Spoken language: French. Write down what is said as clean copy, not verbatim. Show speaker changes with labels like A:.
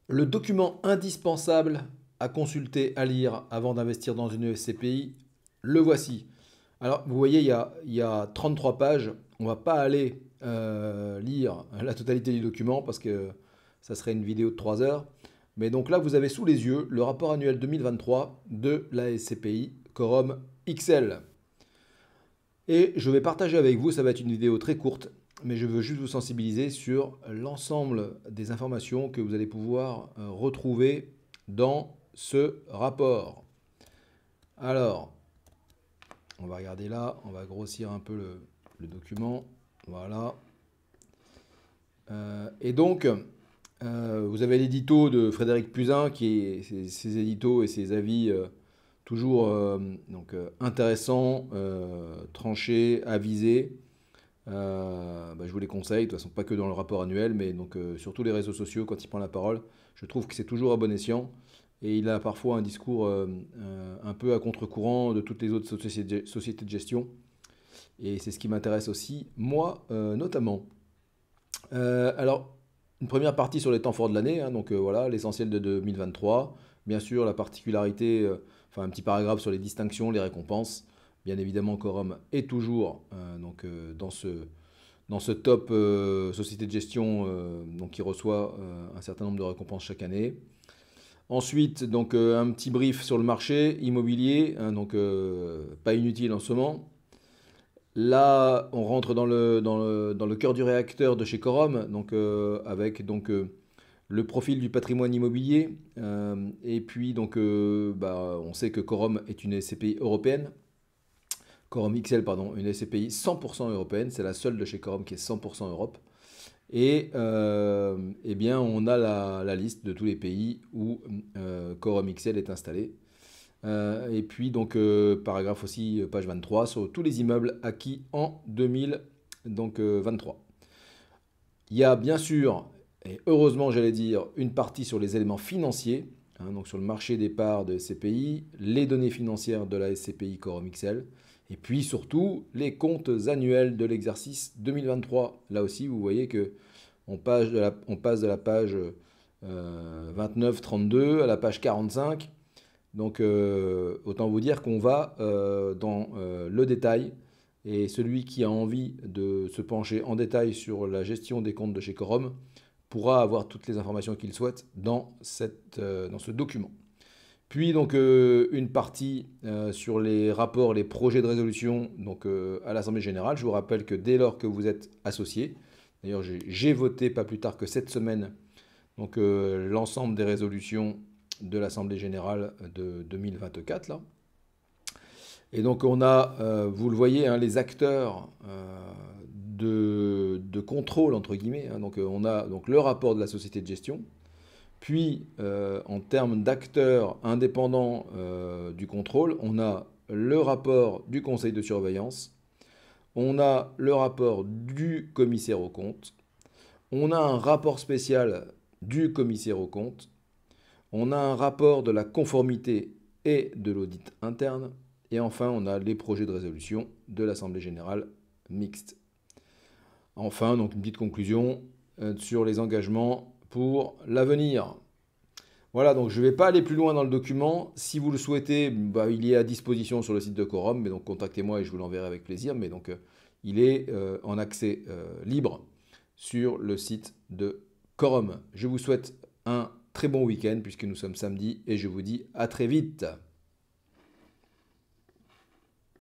A: Le document indispensable à consulter, à lire avant d'investir dans une SCPI, le voici. Alors, vous voyez, il y a 33 pages. On ne va pas aller lire la totalité du document parce que ça serait une vidéo de 3 heures. Mais donc là, vous avez sous les yeux le rapport annuel 2023 de la SCPI Quorum XL. Et je vais partager avec vous, ça va être une vidéo très courte, mais je veux juste vous sensibiliser sur l'ensemble des informations que vous allez pouvoir retrouver dans ce rapport. Alors, on va regarder là, on va grossir un peu le document. Voilà. Et donc, vous avez l'édito de Frédéric Puzin, qui est ses éditos et ses avis toujours intéressants, tranchés, avisés. Je vous les conseille, de toute façon pas que dans le rapport annuel, mais donc sur tous les réseaux sociaux, quand il prend la parole, je trouve que c'est toujours à bon escient. Et il a parfois un discours un peu à contre-courant de toutes les autres sociétés de gestion. Et c'est ce qui m'intéresse aussi, moi notamment. Alors, une première partie sur les temps forts de l'année, hein, donc voilà, l'essentiel de 2023. Bien sûr, la particularité, enfin un petit paragraphe sur les distinctions, les récompenses. Bien évidemment, Quorum est toujours dans ce top société de gestion donc qui reçoit un certain nombre de récompenses chaque année. Ensuite, donc un petit brief sur le marché immobilier, hein, donc pas inutile en ce moment. Là, on rentre dans le cœur du réacteur de chez Quorum, donc avec le profil du patrimoine immobilier. Et puis on sait que Quorum est une SCPI européenne. Quorum XL, pardon, une SCPI 100% européenne. C'est la seule de chez Quorum qui est 100% Europe. Et eh bien, on a la liste de tous les pays où Quorum XL est installé. Et puis, paragraphe aussi, page 23, sur tous les immeubles acquis en 2023. Il y a bien sûr, et heureusement j'allais dire, une partie sur les éléments financiers, hein, donc sur le marché des parts de SCPI, les données financières de la SCPI Quorum XL, et puis surtout les comptes annuels de l'exercice 2023. Là aussi, vous voyez que on passe de la page 29-32 à la page 45. Donc autant vous dire qu'on va dans le détail. Et celui qui a envie de se pencher en détail sur la gestion des comptes de chez Quorum pourra avoir toutes les informations qu'il souhaite dans ce document. Puis une partie sur les rapports, les projets de résolution à l'Assemblée générale. Je vous rappelle que dès lors que vous êtes associé, d'ailleurs j'ai voté pas plus tard que cette semaine l'ensemble des résolutions de l'Assemblée générale de 2024 là. Et donc on a, vous le voyez, hein, les acteurs de contrôle entre guillemets, hein. Donc on a donc le rapport de la société de gestion. Puis, en termes d'acteurs indépendants du contrôle, on a le rapport du conseil de surveillance, on a le rapport du commissaire aux comptes, on a un rapport spécial du commissaire aux comptes, on a un rapport de la conformité et de l'audit interne, et enfin on a les projets de résolution de l'Assemblée générale mixte. Enfin, donc une petite conclusion sur les engagements pour l'avenir. Voilà, donc je ne vais pas aller plus loin dans le document. Si vous le souhaitez, il est à disposition sur le site de Quorum, mais donc contactez-moi et je vous l'enverrai avec plaisir. Mais donc il est en accès libre sur le site de Quorum. Je vous souhaite un très bon week-end puisque nous sommes samedi et je vous dis à très vite.